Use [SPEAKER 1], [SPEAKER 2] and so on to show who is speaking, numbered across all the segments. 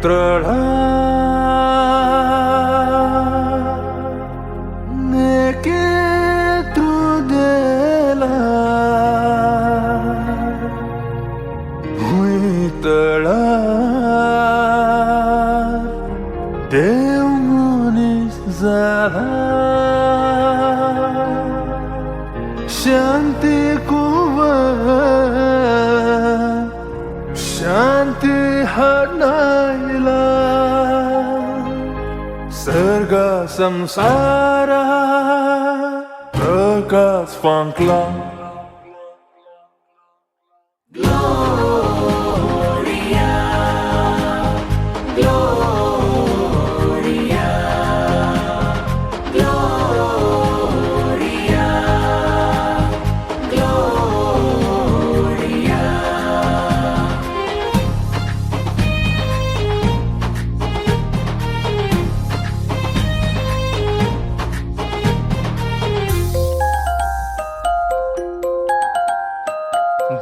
[SPEAKER 1] tăla neke trudela hui tăla Dev munis zala Shanti kuva Shanti hanaila Sarga samsara Prakas fankla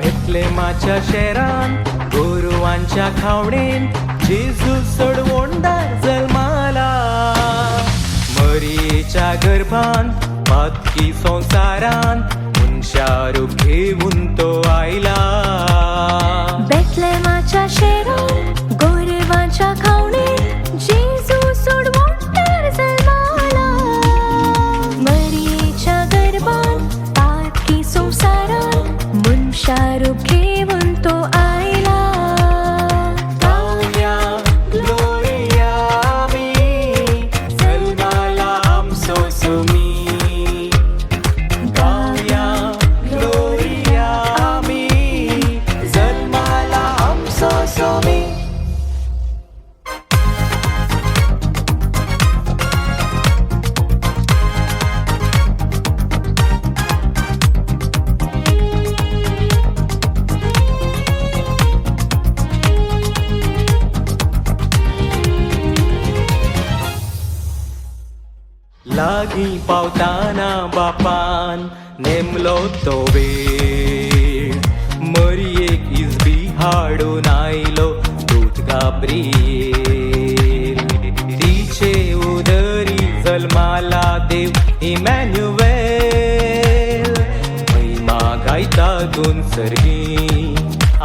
[SPEAKER 2] बेथलेमाच्या Sheoran गोरवांच्या खावडेन जेजू सोडवोंडार जल्माला मरियेच्या गर्भान पातकी संसारान मनशा रूप घेऊन तो आयला
[SPEAKER 3] बेथलेमाच्या शेरान गोरवांच्या खावडेन जेजू सोडवोंडार जल्माला मरियेच्या गर्भान पातकी संसारान मनशा रूप घेऊन तो आयला
[SPEAKER 2] Gloria, Gloria mi जल्माला आमचो सुमी Gloria, Gloria mi जल्माला आमचो सुमी लागी पावताना बापान नेमलो तो वेळ मरियेक इजबी हाडून आयलो दूत गाब्रिएल तिचे उदरी जल्माला देव इमॅन्युएल महिमा गायता दोन सर्गी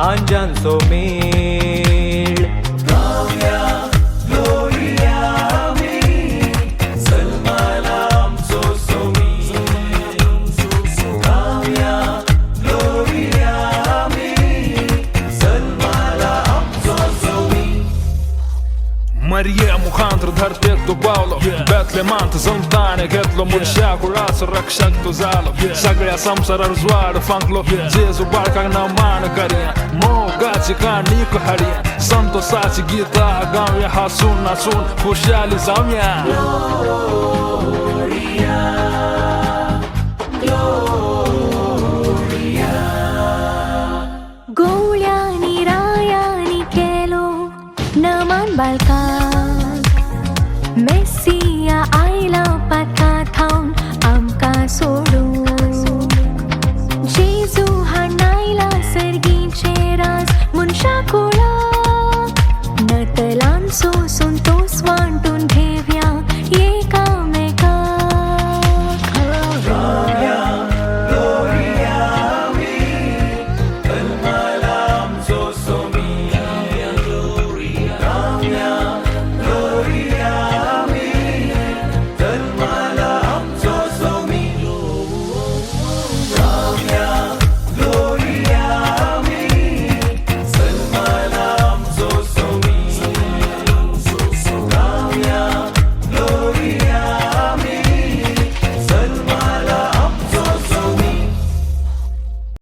[SPEAKER 2] आंजांचो मेळ Gloria, Gloria mi जल्माला आमचो सुमी Gloria, Gloria mi जल्माला आमचो सुमी
[SPEAKER 1] Марія Мухандр धरतेत तो पावलो बेथलेमांत संताने घेतलो मनशा कुळाचो रक्षक तो जालो सगळ्या संसारार ज्वाड फांकलो जेजू बाळकाक नांव मान करया मोगाची काणी हाडया संतोषाची गीता गावया हासून नाचून खुशाली जावया